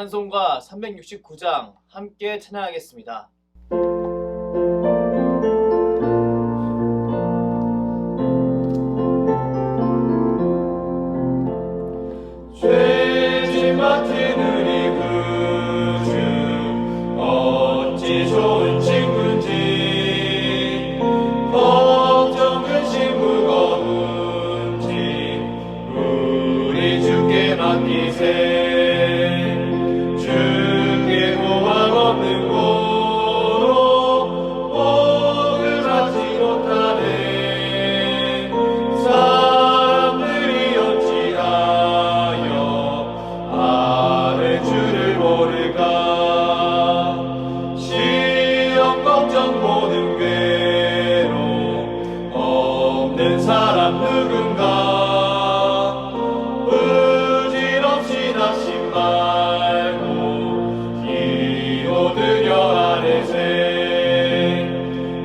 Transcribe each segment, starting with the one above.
찬송가 369장 함께 찬양하겠습니다. 죄짐 맡은 우리 구주 어찌 좋은 친구인지 걱정 근심 무거운지 우리 주께 맡기세. 주께 고항 없는 고로 복을 받지 못하네. 사람들이 어찌하여 아는 주를 모를까. 시험 걱정 모든 괴로 없는 사람 누군가. 부질없이 낙심 말고 기도드려 아뢰세.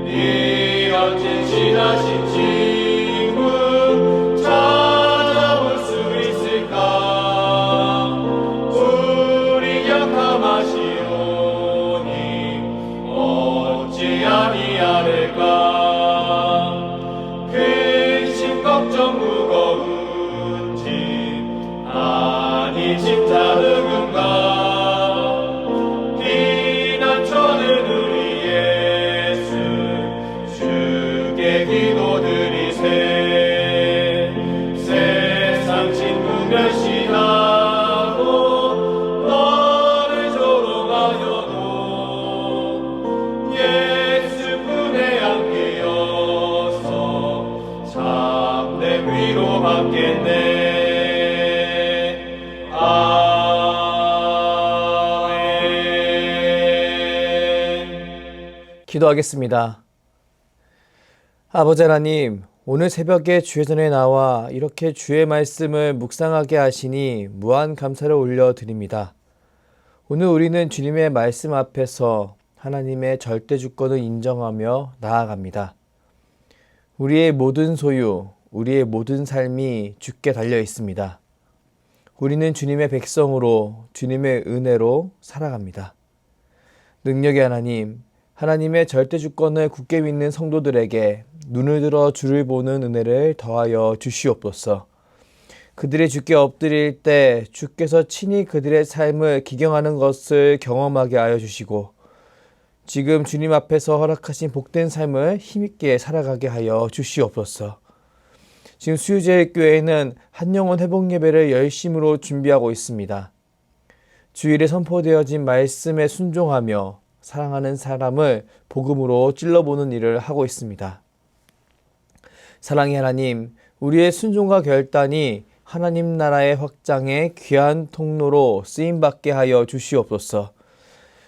이런 진실하신 친구 찾아올 수 있을까. 우리 약함하시오니 어찌 아니하릴까. 근심 걱정 무거운지 아니 진짜 누군가. 피난처는 우리 예수 주께 기도드리세. 세상 친구 멸시하고 너를 조롱하여도 예수 품에 안기어서 참된 위로 받겠네. 기도하겠습니다. 아버지 하나님, 오늘 새벽에 주의 전에 나와 이렇게 주의 말씀을 묵상하게 하시니 무한 감사를 올려드립니다. 오늘 우리는 주님의 말씀 앞에서 하나님의 절대 주권을 인정하며 나아갑니다. 우리의 모든 소유, 우리의 모든 삶이 주께 달려 있습니다. 우리는 주님의 백성으로 주님의 은혜로 살아갑니다. 능력의 하나님, 하나님의 절대 주권을 굳게 믿는 성도들에게 눈을 들어 주를 보는 은혜를 더하여 주시옵소서. 그들이 주께 엎드릴 때 주께서 친히 그들의 삶을 기경하는 것을 경험하게 하여 주시고, 지금 주님 앞에서 허락하신 복된 삶을 힘있게 살아가게 하여 주시옵소서. 지금 수유제일교회는 한영혼 회복 예배를 열심으로 준비하고 있습니다. 주일에 선포되어진 말씀에 순종하며 사랑하는 사람을 복음으로 찔러보는 일을 하고 있습니다. 사랑의 하나님, 우리의 순종과 결단이 하나님 나라의 확장의 귀한 통로로 쓰임받게 하여 주시옵소서.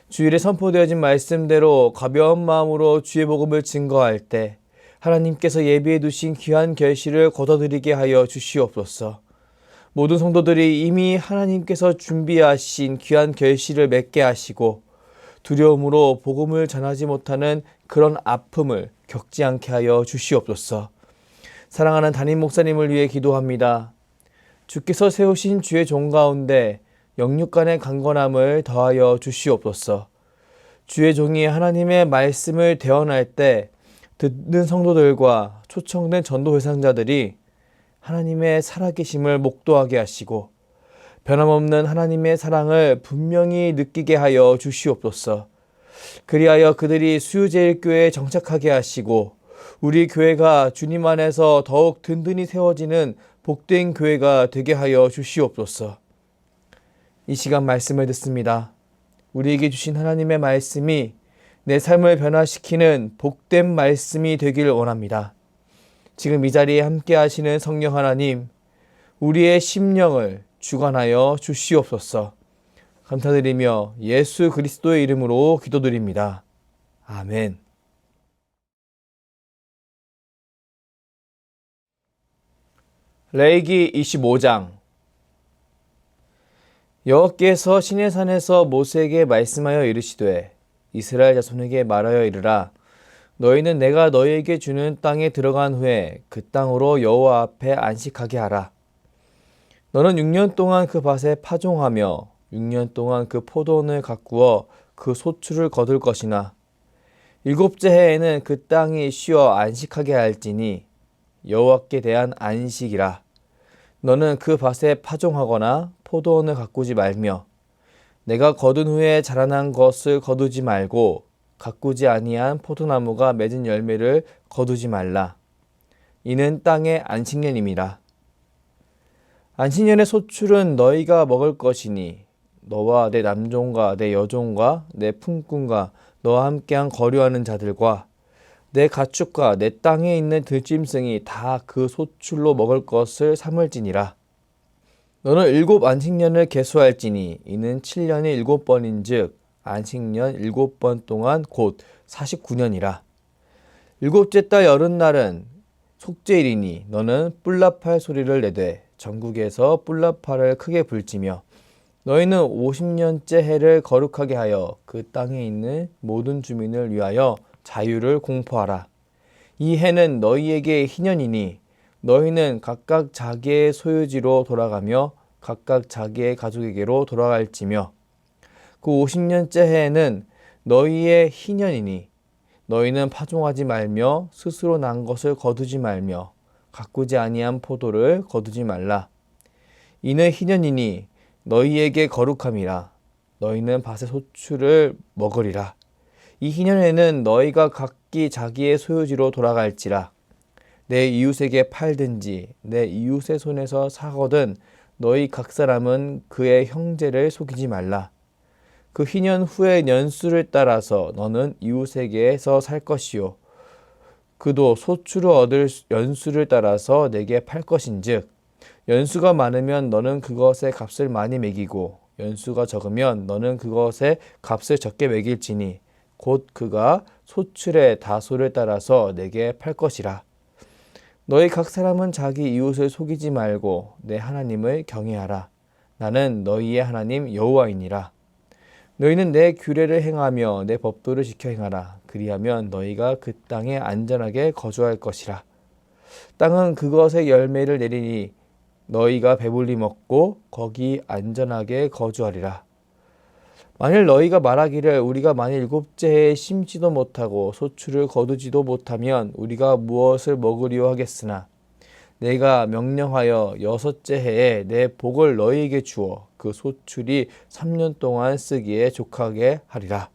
주일에 선포되어진 말씀대로 가벼운 마음으로 주의 복음을 증거할 때 하나님께서 예비해 두신 귀한 결실을 거둬들이게 하여 주시옵소서. 모든 성도들이 이미 하나님께서 준비하신 귀한 결실을 맺게 하시고 두려움으로 복음을 전하지 못하는 그런 아픔을 겪지 않게 하여 주시옵소서. 사랑하는 담임 목사님을 위해 기도합니다. 주께서 세우신 주의 종 가운데 영육간의 강건함을 더하여 주시옵소서. 주의 종이 하나님의 말씀을 대언할 때 듣는 성도들과 초청된 전도 회상자들이 하나님의 살아계심을 목도하게 하시고 변함없는 하나님의 사랑을 분명히 느끼게 하여 주시옵소서. 그리하여 그들이 수유제일교회에 정착하게 하시고 우리 교회가 주님 안에서 더욱 든든히 세워지는 복된 교회가 되게 하여 주시옵소서. 이 시간 말씀을 듣습니다. 우리에게 주신 하나님의 말씀이 내 삶을 변화시키는 복된 말씀이 되길 원합니다. 지금 이 자리에 함께 하시는 성령 하나님, 우리의 심령을 주관하여 주시옵소서. 감사드리며 예수 그리스도의 이름으로 기도드립니다. 아멘. 레위기 25장. 여호와께서 시내산에서 모세에게 말씀하여 이르시되 이스라엘 자손에게 말하여 이르라. 너희는 내가 너희에게 주는 땅에 들어간 후에 그 땅으로 여호와 앞에 안식하게 하라. 너는 6년 동안 그 밭에 파종하며 6년 동안 그 포도원을 가꾸어 그 소출을 거둘 것이나 7째 해에는 그 땅이 쉬어 안식하게 할지니 여호와께 대한 안식이라. 너는 그 밭에 파종하거나 포도원을 가꾸지 말며 내가 거둔 후에 자라난 것을 거두지 말고 가꾸지 아니한 포도나무가 맺은 열매를 거두지 말라. 이는 땅의 안식년임이라. 안식년의 소출은 너희가 먹을 것이니 너와 내 남종과 내 여종과 내 품꾼과 너와 함께한 거류하는 자들과 내 가축과 내 땅에 있는 들짐승이 다 그 소출로 먹을 것을 삼을지니라. 너는 7 안식년을 계수할지니 이는 7년이 7번인즉 안식년 7번 동안 곧 49년이라. 7째 달 여름날은 속죄일이니 너는 뿔나팔 소리를 내되 전국에서 뿔나팔을 크게 불지며 너희는 50년째 해를 거룩하게 하여 그 땅에 있는 모든 주민을 위하여 자유를 공포하라. 이 해는 너희에게 희년이니 너희는 각각 자기의 소유지로 돌아가며 각각 자기의 가족에게로 돌아갈지며 그 50년째 해에는 너희의 희년이니 너희는 파종하지 말며 스스로 난 것을 거두지 말며 가꾸지 아니한 포도를 거두지 말라. 이는 희년이니 너희에게 거룩함이라. 너희는 밭의 소출을 먹으리라. 이 희년에는 너희가 각기 자기의 소유지로 돌아갈지라. 내 이웃에게 팔든지 내 이웃의 손에서 사거든 너희 각 사람은 그의 형제를 속이지 말라. 그 희년 후의 연수를 따라서 너는 이웃에게서 살 것이요 그도 소출을 얻을 연수를 따라서 내게 팔 것인즉 연수가 많으면 너는 그것의 값을 많이 매기고 연수가 적으면 너는 그것의 값을 적게 매길지니 곧 그가 소출의 다소를 따라서 내게 팔 것이라. 너희 각 사람은 자기 이웃을 속이지 말고 내 하나님을 경외하라. 나는 너희의 하나님 여호와이니라. 너희는 내 규례를 행하며 내 법도를 지켜 행하라. 그리하면 너희가 그 땅에 안전하게 거주할 것이라. 땅은 그것의 열매를 내리니 너희가 배불리 먹고 거기 안전하게 거주하리라. 만일 너희가 말하기를 우리가 만일 7째 해에 심지도 못하고 소출을 거두지도 못하면 우리가 무엇을 먹으리요 하겠으나 내가 명령하여 6째 해에 내 복을 너희에게 주어 그 소출이 3년 동안 쓰기에 족하게 하리라.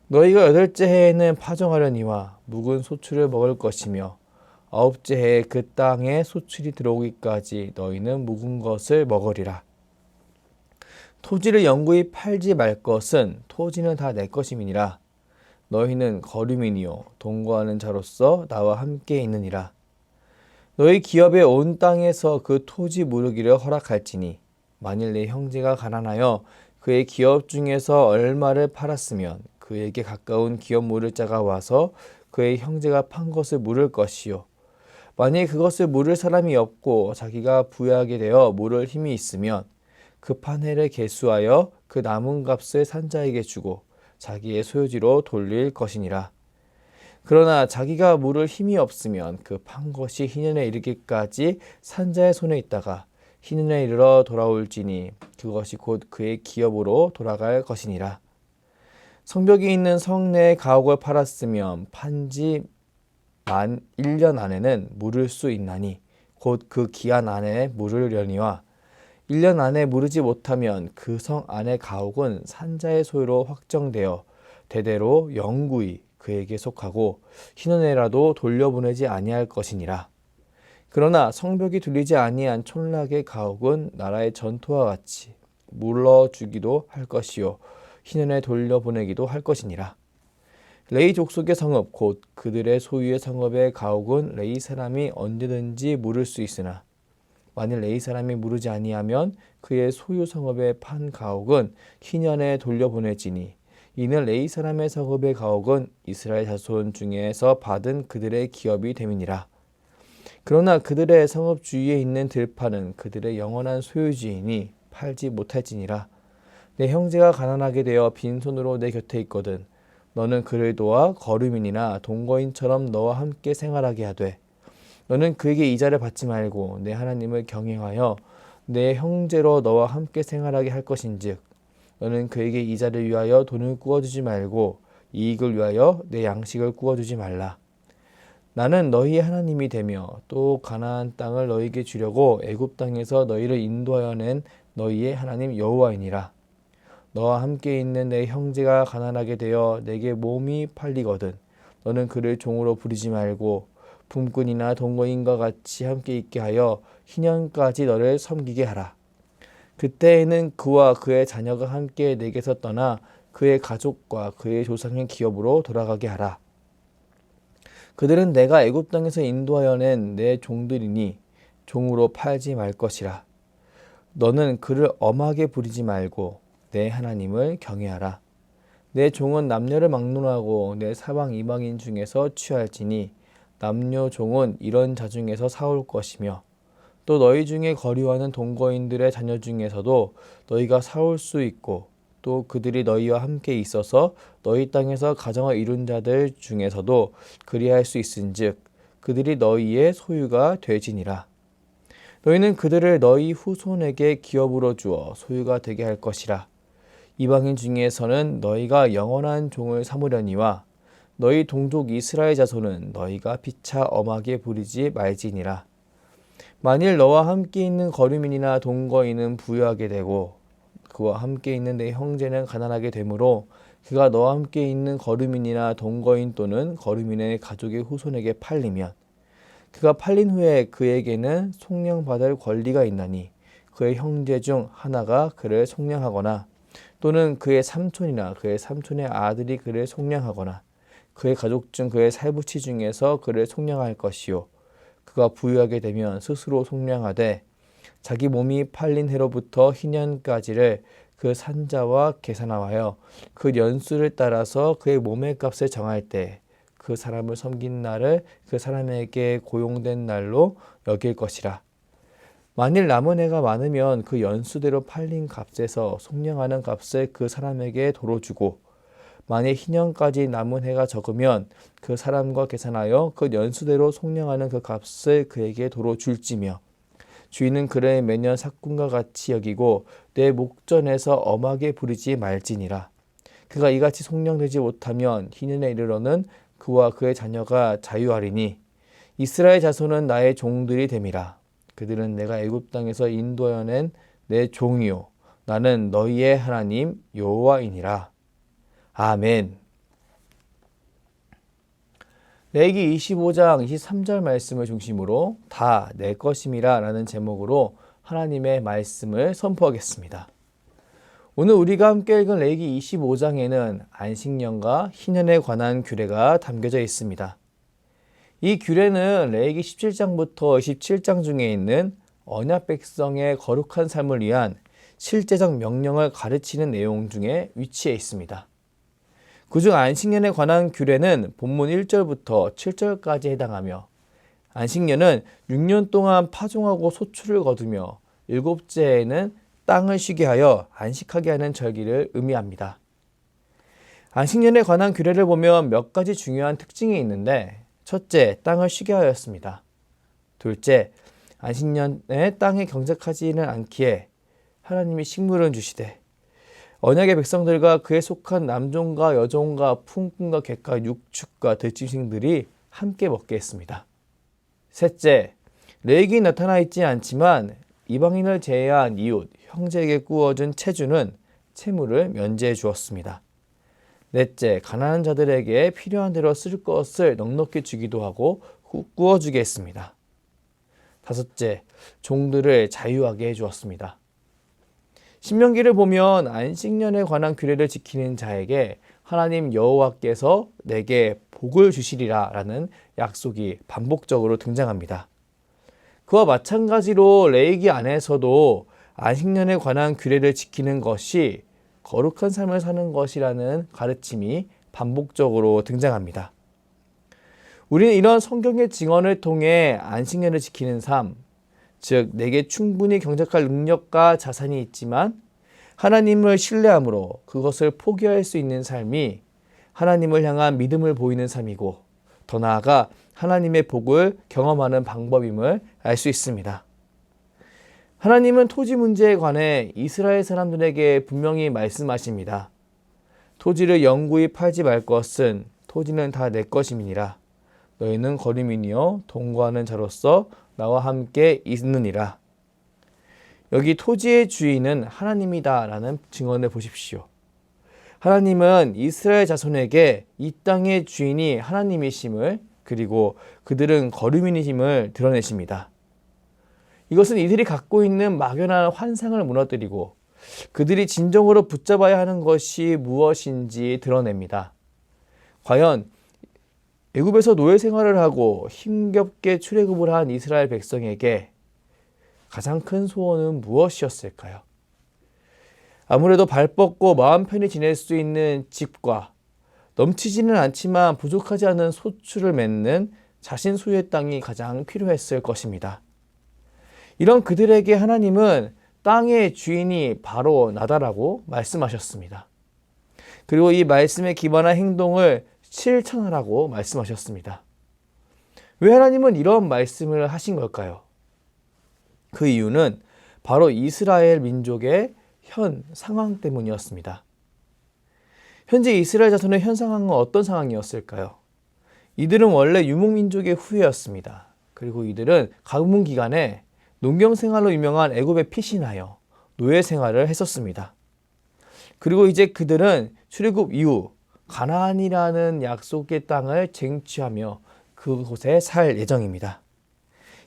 너희가 8째 해에는 파종하려니와 묵은 소출을 먹을 것이며 9째 해에 그 땅에 소출이 들어오기까지 너희는 묵은 것을 먹으리라. 토지를 영구히 팔지 말 것은 토지는 다 내 것임이니라. 너희는 거류민이요 동거하는 자로서 나와 함께 있느니라. 너희 기업에 온 땅에서 그 토지 무르기를 허락할지니 만일 내 형제가 가난하여 그의 기업 중에서 얼마를 팔았으면 그에게 가까운 기업 물을 자가 와서 그의 형제가 판 것을 물을 것이요 만일 그것을 물을 사람이 없고 자기가 부유하게 되어 물을 힘이 있으면 그 판 해를 계수하여 그 남은 값을 산자에게 주고 자기의 소유지로 돌릴 것이니라. 그러나 자기가 물을 힘이 없으면 그 판 것이 희년에 이르기까지 산자의 손에 있다가 희년에 이르러 돌아올지니 그것이 곧 그의 기업으로 돌아갈 것이니라. 성벽이 있는 성 내의 가옥을 팔았으면 판지 만 1년 안에는 물을 수 있나니 곧 그 기한 안에 물으려니와 1년 안에 무르지 못하면 그 성 안의 가옥은 산자의 소유로 확정되어 대대로 영구히 그에게 속하고 희년에라도 돌려보내지 아니할 것이니라. 그러나 성벽이 둘리지 아니한 촌락의 가옥은 나라의 전토와 같이 물러주기도 할 것이요 희년에 돌려보내기도 할 것이니라. 레위 족속의 성읍 곧 그들의 소유의 성읍의 가옥은 레위 사람이 언제든지 물을 수 있으나 만일 레위 사람이 무르지 아니하면 그의 소유 성읍의 판 가옥은 희년에 돌려보내지니 이는 레위 사람의 성읍의 가옥은 이스라엘 자손 중에서 받은 그들의 기업이 됨이니라. 그러나 그들의 성읍 주위에 있는 들판은 그들의 영원한 소유지이니 팔지 못할지니라. 내 형제가 가난하게 되어 빈손으로 내 곁에 있거든 너는 그를 도와 거류민이나 동거인처럼 너와 함께 생활하게 하되 너는 그에게 이자를 받지 말고 내 하나님을 경외하여 내 형제로 너와 함께 생활하게 할 것인즉 너는 그에게 이자를 위하여 돈을 구워주지 말고 이익을 위하여 내 양식을 구워주지 말라. 나는 너희의 하나님이 되며 또 가나안 땅을 너희에게 주려고 애굽 땅에서 너희를 인도하여 낸 너희의 하나님 여호와이니라. 너와 함께 있는 내 형제가 가난하게 되어 내게 몸이 팔리거든 너는 그를 종으로 부리지 말고 품꾼이나 동거인과 같이 함께 있게 하여 희년까지 너를 섬기게 하라. 그때에는 그와 그의 자녀가 함께 내게서 떠나 그의 가족과 그의 조상의 기업으로 돌아가게 하라. 그들은 내가 애굽 땅에서 인도하여 낸 내 종들이니 종으로 팔지 말 것이라. 너는 그를 엄하게 부리지 말고 내 하나님을 경외하라. 내 종은 남녀를 막론하고 내 사방 이방인 중에서 취할지니 남녀 종은 이런 자 중에서 사올 것이며 또 너희 중에 거류하는 동거인들의 자녀 중에서도 너희가 사올 수 있고 또 그들이 너희와 함께 있어서 너희 땅에서 가정을 이룬 자들 중에서도 그리할 수 있은즉 그들이 너희의 소유가 되지니라. 너희는 그들을 너희 후손에게 기업으로 주어 소유가 되게 할 것이라. 이방인 중에서는 너희가 영원한 종을 삼으려니와 너희 동족 이스라엘 자손은 너희가 피차 엄하게 부리지 말지니라. 만일 너와 함께 있는 거류민이나 동거인은 부유하게 되고 그와 함께 있는 내 형제는 가난하게 되므로 그가 너와 함께 있는 거류민이나 동거인 또는 거류민의 가족의 후손에게 팔리면 그가 팔린 후에 그에게는 속량받을 권리가 있나니 그의 형제 중 하나가 그를 속량하거나 또는 그의 삼촌이나 그의 삼촌의 아들이 그를 속량하거나 그의 가족 중 그의 살부치 중에서 그를 속량할 것이요 그가 부유하게 되면 스스로 속량하되 자기 몸이 팔린 해로부터 희년까지를 그 산자와 계산하여 그 연수를 따라서 그의 몸의 값을 정할 때 그 사람을 섬긴 날을 그 사람에게 고용된 날로 여길 것이라. 만일 남은 해가 많으면 그 연수대로 팔린 값에서 속량하는 값을 그 사람에게 도로 주고 만일 희년까지 남은 해가 적으면 그 사람과 계산하여 그 연수대로 속량하는 그 값을 그에게 도로 줄지며 주인은 그를 매년 삭군과 같이 여기고 내 목전에서 엄하게 부리지 말지니라. 그가 이같이 속량되지 못하면 희년에 이르러는 그와 그의 자녀가 자유하리니 이스라엘 자손은 나의 종들이 됨이라. 그들은 내가 애굽 땅에서 인도하여 낸 내 종이요 나는 너희의 하나님 여호와이니라. 아멘. 레위기 25장 23절 말씀을 중심으로 다 내 것임이라 라는 제목으로 하나님의 말씀을 선포하겠습니다. 오늘 우리가 함께 읽은 레위기 25장에는 안식년과 희년에 관한 규례가 담겨져 있습니다. 이 규례는 레위기 17장부터 27장 중에 있는 언약 백성의 거룩한 삶을 위한 실제적 명령을 가르치는 내용 중에 위치해 있습니다. 그중 안식년에 관한 규례는 본문 1절부터 7절까지 해당하며 안식년은 6년 동안 파종하고 소출을 거두며 일곱째에는 땅을 쉬게 하여 안식하게 하는 절기를 의미합니다. 안식년에 관한 규례를 보면 몇 가지 중요한 특징이 있는데 첫째, 땅을 쉬게 하였습니다. 둘째, 안식년에 땅에 경작하지는 않기에 하나님이 식물은 주시되 언약의 백성들과 그에 속한 남종과 여종과 품꾼과 객과 육축과 들짐승들이 함께 먹게 했습니다. 셋째, 레위기에 나타나 있지 않지만 이방인을 제외한 이웃, 형제에게 구워준 채주는 채무를 면제해 주었습니다. 넷째, 가난한 자들에게 필요한 대로 쓸 것을 넉넉히 주기도 하고 구워주게 했습니다. 다섯째, 종들을 자유하게 해주었습니다. 신명기를 보면 안식년에 관한 규례를 지키는 자에게 하나님 여호와께서 내게 복을 주시리라 라는 약속이 반복적으로 등장합니다. 그와 마찬가지로 레위기 안에서도 안식년에 관한 규례를 지키는 것이 거룩한 삶을 사는 것이라는 가르침이 반복적으로 등장합니다. 우리는 이런 성경의 증언을 통해 안식년을 지키는 삶, 즉 내게 충분히 경작할 능력과 자산이 있지만 하나님을 신뢰함으로 그것을 포기할 수 있는 삶이 하나님을 향한 믿음을 보이는 삶이고 더 나아가 하나님의 복을 경험하는 방법임을 알 수 있습니다. 하나님은 토지 문제에 관해 이스라엘 사람들에게 분명히 말씀하십니다. 토지를 영구히 팔지 말 것은 토지는 다 내 것임이니라. 너희는 거류민이요 동거하는 자로서 나와 함께 있느니라. 여기 토지의 주인은 하나님이다라는 증언을 보십시오. 하나님은 이스라엘 자손에게 이 땅의 주인이 하나님이심을, 그리고 그들은 거류민이심을 드러내십니다. 이것은 이들이 갖고 있는 막연한 환상을 무너뜨리고 그들이 진정으로 붙잡아야 하는 것이 무엇인지 드러냅니다. 과연 애굽에서 노예 생활을 하고 힘겹게 출애굽을 한 이스라엘 백성에게 가장 큰 소원은 무엇이었을까요? 아무래도 발 뻗고 마음 편히 지낼 수 있는 집과 넘치지는 않지만 부족하지 않은 소출을 맺는 자신 소유의 땅이 가장 필요했을 것입니다. 이런 그들에게 하나님은 땅의 주인이 바로 나다라고 말씀하셨습니다. 그리고 이 말씀에 기반한 행동을 실천하라고 말씀하셨습니다. 왜 하나님은 이런 말씀을 하신 걸까요? 그 이유는 바로 이스라엘 민족의 현 상황 때문이었습니다. 현재 이스라엘 자손의 현 상황은 어떤 상황이었을까요? 이들은 원래 유목민족의 후예였습니다. 그리고 이들은 가문 기간에 농경 생활로 유명한 애굽에 피신하여 노예 생활을 했었습니다. 그리고 이제 그들은 출애굽 이후 가나안이라는 약속의 땅을 쟁취하며 그곳에 살 예정입니다.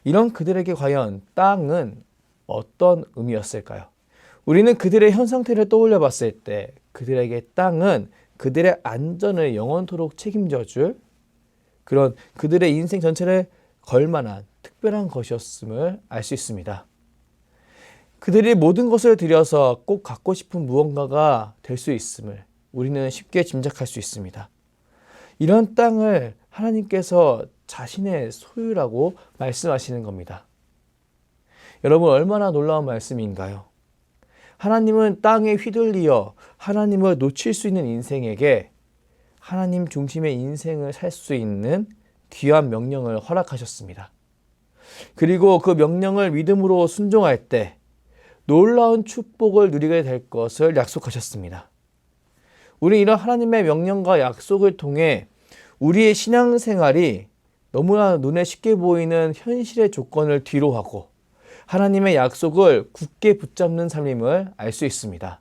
이런 그들에게 과연 땅은 어떤 의미였을까요? 우리는 그들의 현 상태를 떠올려 봤을 때 그들에게 땅은 그들의 안전을 영원토록 책임져 줄 그런 그들의 인생 전체를 걸만한 특별한 것이었음을 알 수 있습니다. 그들이 모든 것을 들여서 꼭 갖고 싶은 무언가가 될 수 있음을 우리는 쉽게 짐작할 수 있습니다. 이런 땅을 하나님께서 자신의 소유라고 말씀하시는 겁니다. 여러분, 얼마나 놀라운 말씀인가요? 하나님은 땅에 휘둘리어 하나님을 놓칠 수 있는 인생에게 하나님 중심의 인생을 살 수 있는 귀한 명령을 허락하셨습니다. 그리고 그 명령을 믿음으로 순종할 때 놀라운 축복을 누리게 될 것을 약속하셨습니다. 우리 이런 하나님의 명령과 약속을 통해 우리의 신앙생활이 너무나 눈에 쉽게 보이는 현실의 조건을 뒤로하고 하나님의 약속을 굳게 붙잡는 삶임을 알 수 있습니다.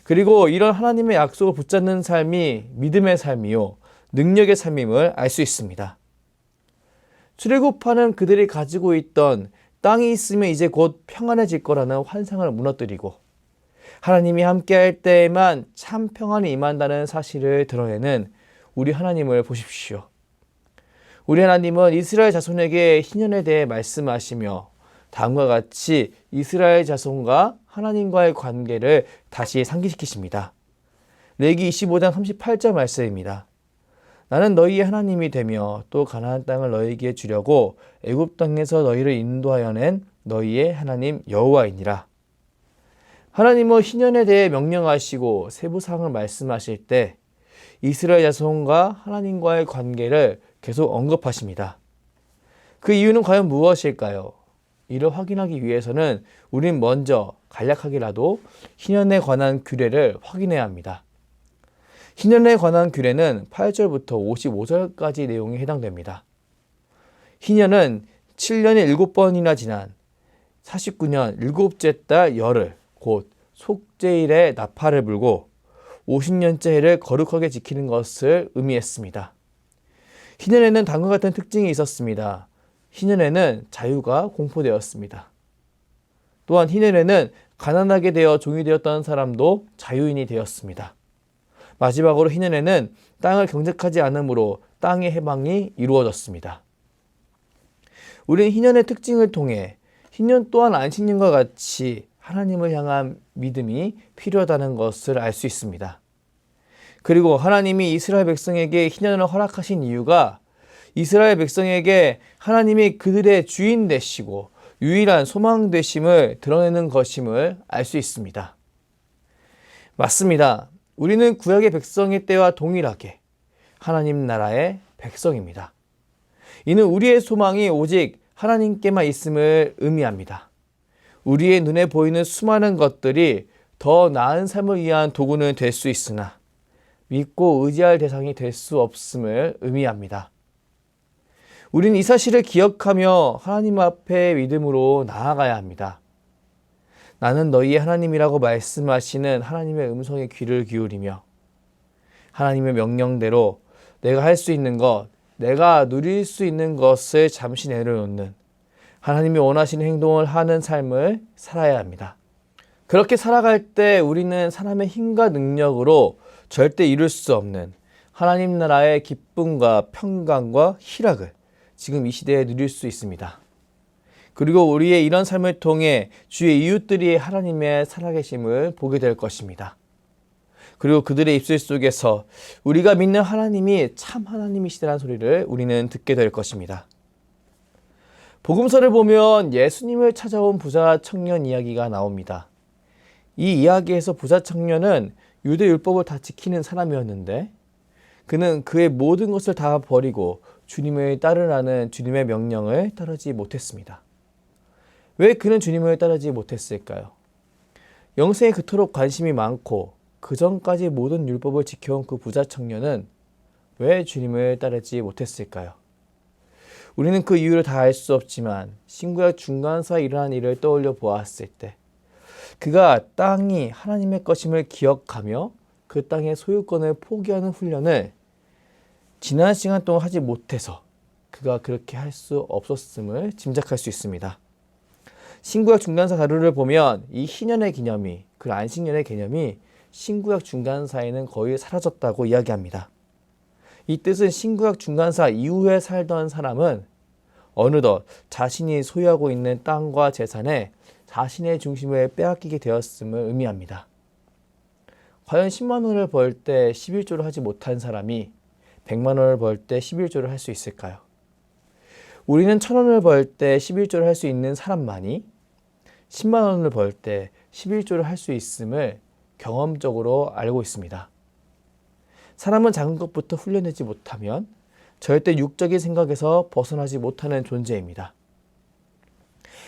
그리고 이런 하나님의 약속을 붙잡는 삶이 믿음의 삶이요 능력의 삶임을 알 수 있습니다. 출애굽하는 그들이 가지고 있던 땅이 있으면 이제 곧 평안해질 거라는 환상을 무너뜨리고 하나님이 함께할 때에만 참 평안이 임한다는 사실을 드러내는 우리 하나님을 보십시오. 우리 하나님은 이스라엘 자손에게 희년에 대해 말씀하시며 다음과 같이 이스라엘 자손과 하나님과의 관계를 다시 상기시키십니다. 레위기 25장 38절 말씀입니다. 나는 너희의 하나님이 되며 또 가나안 땅을 너희에게 주려고 애굽 땅에서 너희를 인도하여 낸 너희의 하나님 여호와이니라. 하나님은 희년에 대해 명령하시고 세부사항을 말씀하실 때 이스라엘 자손과 하나님과의 관계를 계속 언급하십니다. 그 이유는 과연 무엇일까요? 이를 확인하기 위해서는 우린 먼저 간략하게라도 희년에 관한 규례를 확인해야 합니다. 희년에 관한 규례는 8절부터 55절까지 내용에 해당됩니다. 희년은 7년에 7번이나 지난 49년 7째 달 열흘 곧 속죄일에 나팔을 불고 50년째 해를 거룩하게 지키는 것을 의미했습니다. 희년에는 다음과 같은 특징이 있었습니다. 희년에는 자유가 공포되었습니다. 또한 희년에는 가난하게 되어 종이 되었던 사람도 자유인이 되었습니다. 마지막으로 희년에는 땅을 경작하지 않으므로 땅의 해방이 이루어졌습니다. 우리는 희년의 특징을 통해 희년 또한 안식년과 같이 하나님을 향한 믿음이 필요하다는 것을 알 수 있습니다. 그리고 하나님이 이스라엘 백성에게 희년을 허락하신 이유가 이스라엘 백성에게 하나님이 그들의 주인 되시고 유일한 소망 되심을 드러내는 것임을 알 수 있습니다. 맞습니다. 우리는 구약의 백성의 때와 동일하게 하나님 나라의 백성입니다. 이는 우리의 소망이 오직 하나님께만 있음을 의미합니다. 우리의 눈에 보이는 수많은 것들이 더 나은 삶을 위한 도구는 될 수 있으나 믿고 의지할 대상이 될 수 없음을 의미합니다. 우리는 이 사실을 기억하며 하나님 앞에 믿음으로 나아가야 합니다. 나는 너희의 하나님이라고 말씀하시는 하나님의 음성에 귀를 기울이며 하나님의 명령대로 내가 할 수 있는 것, 내가 누릴 수 있는 것을 잠시 내려놓는 하나님이 원하시는 행동을 하는 삶을 살아야 합니다. 그렇게 살아갈 때 우리는 사람의 힘과 능력으로 절대 이룰 수 없는 하나님 나라의 기쁨과 평강과 희락을 지금 이 시대에 누릴 수 있습니다. 그리고 우리의 이런 삶을 통해 주의 이웃들이 하나님의 살아계심을 보게 될 것입니다. 그리고 그들의 입술 속에서 우리가 믿는 하나님이 참 하나님이시라는 소리를 우리는 듣게 될 것입니다. 복음서를 보면 예수님을 찾아온 부자 청년 이야기가 나옵니다. 이 이야기에서 부자 청년은 유대 율법을 다 지키는 사람이었는데 그는 그의 모든 것을 다 버리고 주님을 따르라는 주님의 명령을 따르지 못했습니다. 왜 그는 주님을 따르지 못했을까요? 영생에 그토록 관심이 많고 그 전까지 모든 율법을 지켜온 그 부자 청년은 왜 주님을 따르지 못했을까요? 우리는 그 이유를 다 알 수 없지만 신구약 중간사에 일어난 일을 떠올려 보았을 때 그가 땅이 하나님의 것임을 기억하며 그 땅의 소유권을 포기하는 훈련을 지난 시간 동안 하지 못해서 그가 그렇게 할 수 없었음을 짐작할 수 있습니다. 신구약 중간사 자료를 보면 이 희년의 개념이, 그 안식년의 개념이 신구약 중간사에는 거의 사라졌다고 이야기합니다. 이 뜻은 신구약 중간사 이후에 살던 사람은 어느덧 자신이 소유하고 있는 땅과 재산에 자신의 중심을 빼앗기게 되었음을 의미합니다. 과연 10만 원을 벌 때 11조를 하지 못한 사람이 100만 원을 벌 때 11조를 할 수 있을까요? 우리는 1,000원을 벌 때 11조를 할 수 있는 사람만이 10만 원을 벌 때 11조를 할 수 있음을 경험적으로 알고 있습니다. 사람은 작은 것부터 훈련되지 못하면 절대 육적인 생각에서 벗어나지 못하는 존재입니다.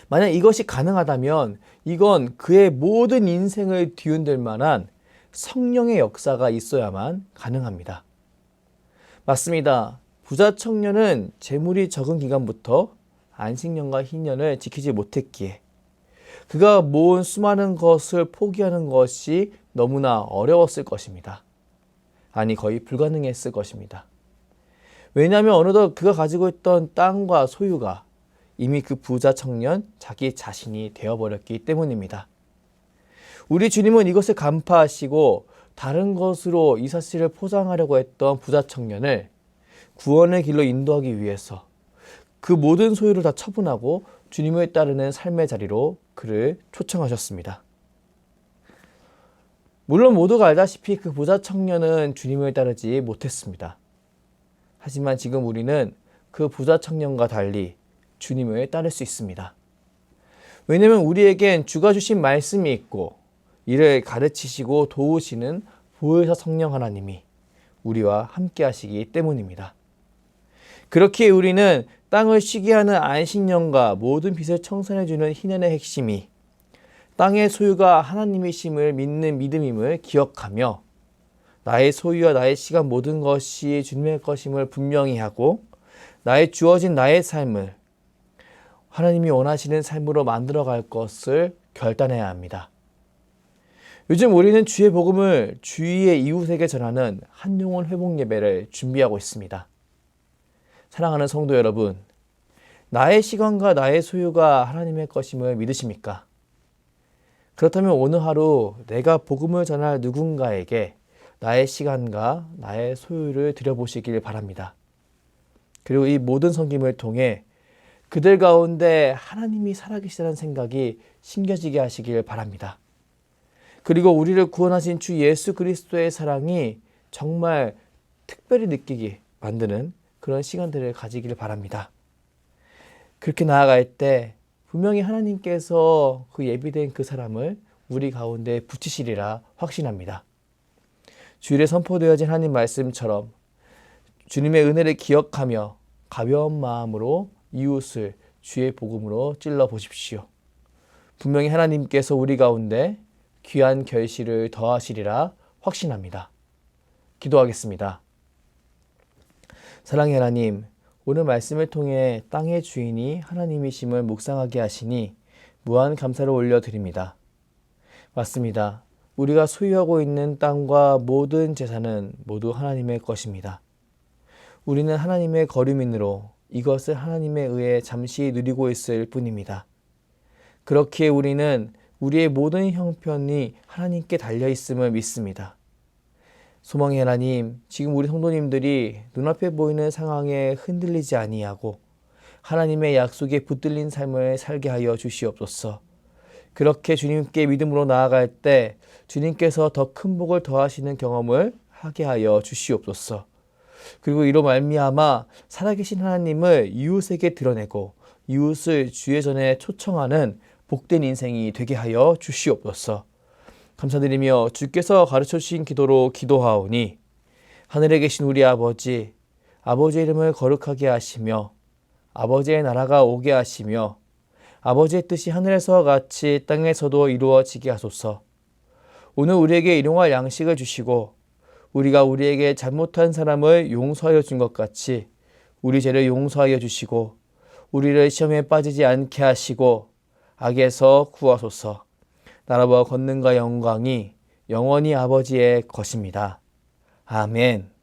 만약 이것이 가능하다면 이건 그의 모든 인생을 뒤흔들 만한 성령의 역사가 있어야만 가능합니다. 맞습니다. 부자 청년은 재물이 적은 기간부터 안식년과 희년을 지키지 못했기에 그가 모은 수많은 것을 포기하는 것이 너무나 어려웠을 것입니다. 아니, 거의 불가능했을 것입니다. 왜냐하면 어느덧 그가 가지고 있던 땅과 소유가 이미 그 부자 청년 자기 자신이 되어버렸기 때문입니다. 우리 주님은 이것을 간파하시고 다른 것으로 이 사실을 포장하려고 했던 부자 청년을 구원의 길로 인도하기 위해서 그 모든 소유를 다 처분하고 주님을 따르는 삶의 자리로 그를 초청하셨습니다. 물론 모두가 알다시피 그 부자 청년은 주님을 따르지 못했습니다. 하지만 지금 우리는 그 부자 청년과 달리 주님을 따를 수 있습니다. 왜냐하면 우리에겐 주가 주신 말씀이 있고 이를 가르치시고 도우시는 보혜사 성령 하나님이 우리와 함께 하시기 때문입니다. 그렇기에 우리는 땅을 쉬게 하는 안식년과 모든 빚을 청산해 주는 희년의 핵심이 땅의 소유가 하나님이심을 믿는 믿음임을 기억하며 나의 소유와 나의 시간 모든 것이 주님의 것임을 분명히 하고 나의 주어진 나의 삶을 하나님이 원하시는 삶으로 만들어갈 것을 결단해야 합니다. 요즘 우리는 주의 복음을 주위의 이웃에게 전하는 한영혼 회복 예배를 준비하고 있습니다. 사랑하는 성도 여러분, 나의 시간과 나의 소유가 하나님의 것임을 믿으십니까? 그렇다면 오늘 하루 내가 복음을 전할 누군가에게 나의 시간과 나의 소유를 드려보시길 바랍니다. 그리고 이 모든 섬김을 통해 그들 가운데 하나님이 살아계시다는 생각이 심겨지게 하시길 바랍니다. 그리고 우리를 구원하신 주 예수 그리스도의 사랑이 정말 특별히 느끼게 만드는 그런 시간들을 가지기를 바랍니다. 그렇게 나아갈 때 분명히 하나님께서 그 예비된 그 사람을 우리 가운데 붙이시리라 확신합니다. 주일에 선포되어진 하나님 말씀처럼 주님의 은혜를 기억하며 가벼운 마음으로 이웃을 주의 복음으로 찔러 보십시오. 분명히 하나님께서 우리 가운데 귀한 결실을 더하시리라 확신합니다. 기도하겠습니다. 사랑의 하나님, 오늘 말씀을 통해 땅의 주인이 하나님이심을 묵상하게 하시니 무한 감사를 올려드립니다. 맞습니다. 우리가 소유하고 있는 땅과 모든 재산은 모두 하나님의 것입니다. 우리는 하나님의 거류민으로 이것을 하나님에 의해 잠시 누리고 있을 뿐입니다. 그렇기에 우리는 우리의 모든 형편이 하나님께 달려있음을 믿습니다. 소망의 하나님, 지금 우리 성도님들이 눈앞에 보이는 상황에 흔들리지 아니하고 하나님의 약속에 붙들린 삶을 살게 하여 주시옵소서. 그렇게 주님께 믿음으로 나아갈 때 주님께서 더 큰 복을 더하시는 경험을 하게 하여 주시옵소서. 그리고 이로 말미암아 살아계신 하나님을 이웃에게 드러내고 이웃을 주의 전에 초청하는 복된 인생이 되게 하여 주시옵소서. 감사드리며 주께서 가르쳐 주신 기도로 기도하오니 하늘에 계신 우리 아버지, 아버지의 이름을 거룩하게 하시며 아버지의 나라가 오게 하시며 아버지의 뜻이 하늘에서와 같이 땅에서도 이루어지게 하소서. 오늘 우리에게 일용할 양식을 주시고 우리가 우리에게 잘못한 사람을 용서하여 준 것 같이 우리 죄를 용서하여 주시고 우리를 시험에 빠지지 않게 하시고 악에서 구하소서. 나라와 권능과 영광이 영원히 아버지의 것입니다. 아멘.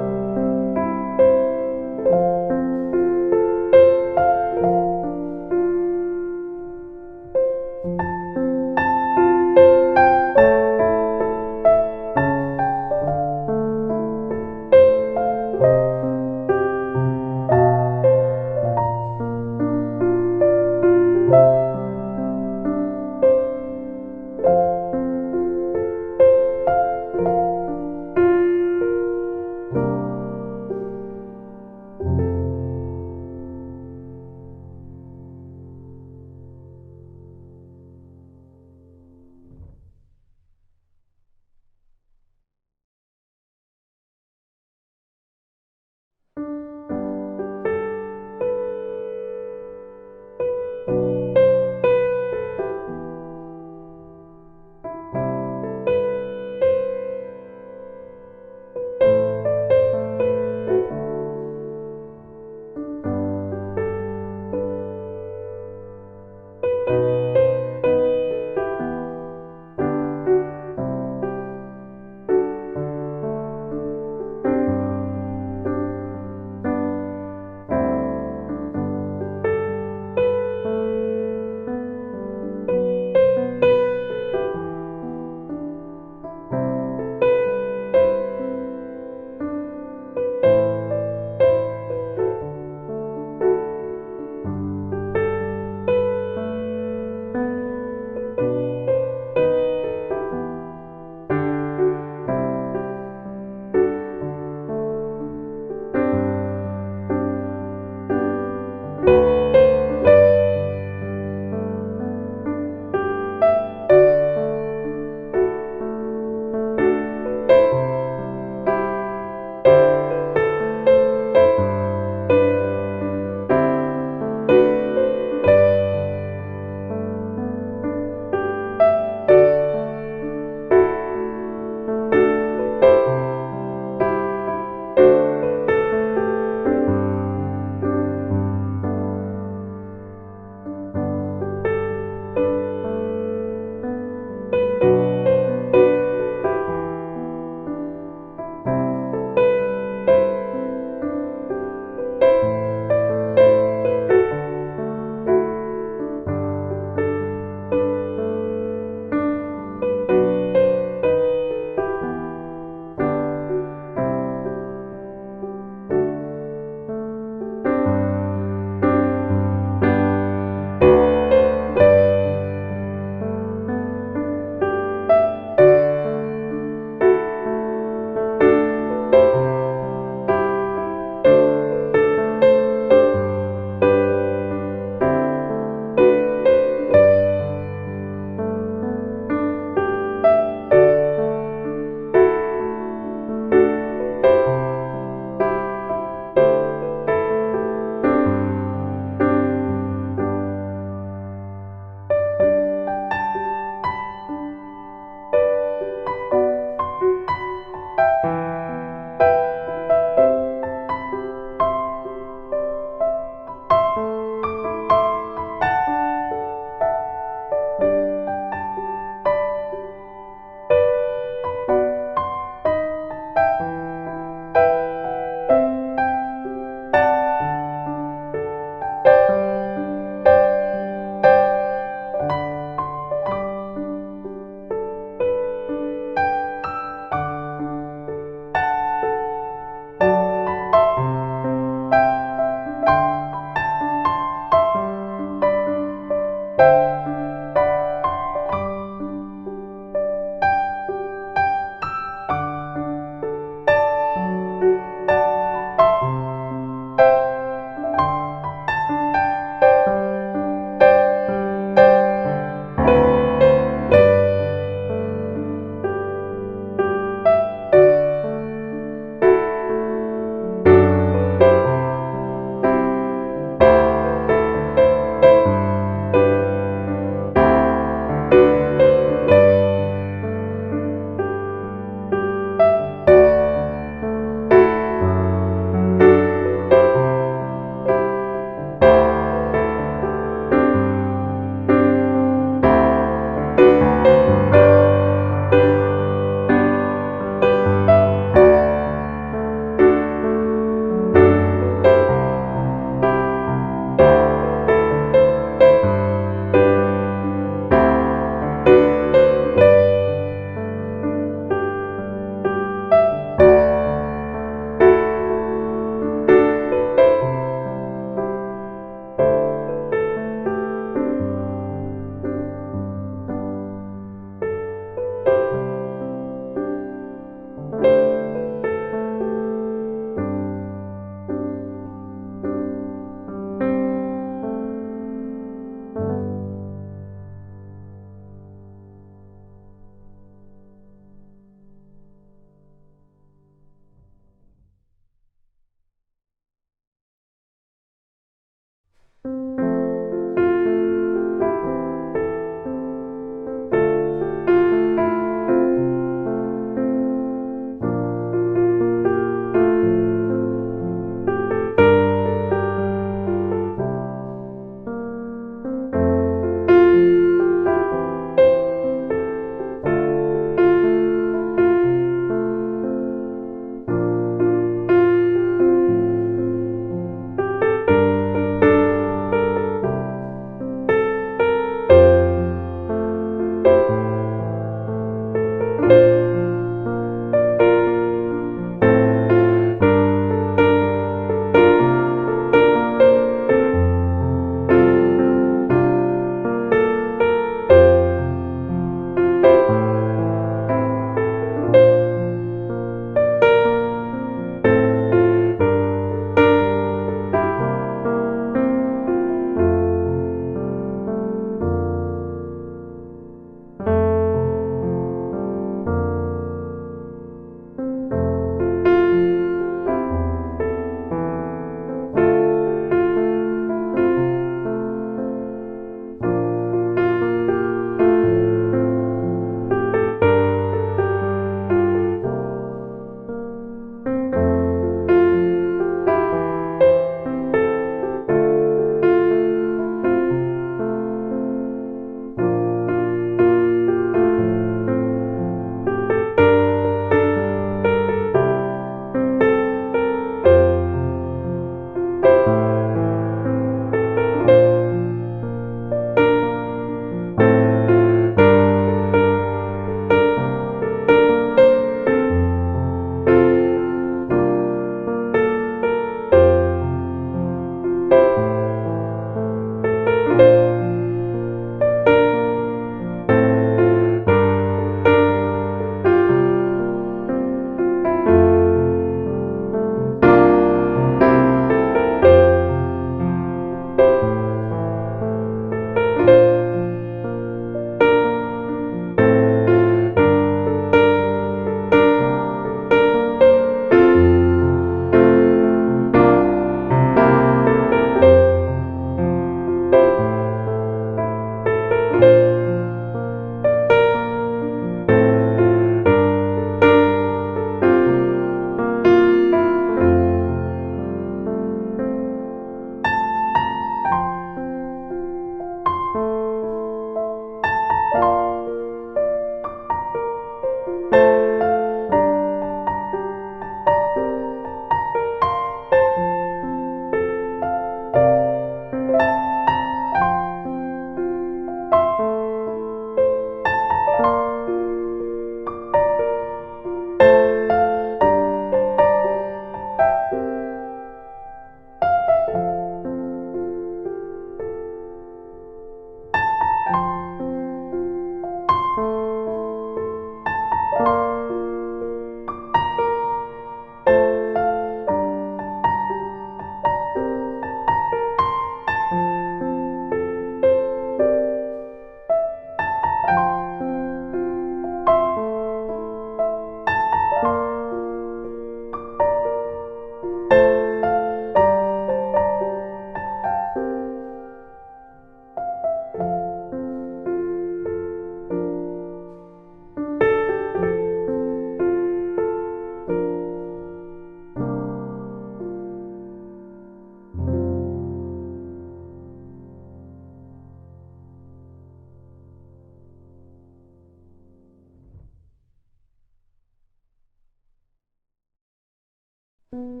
네.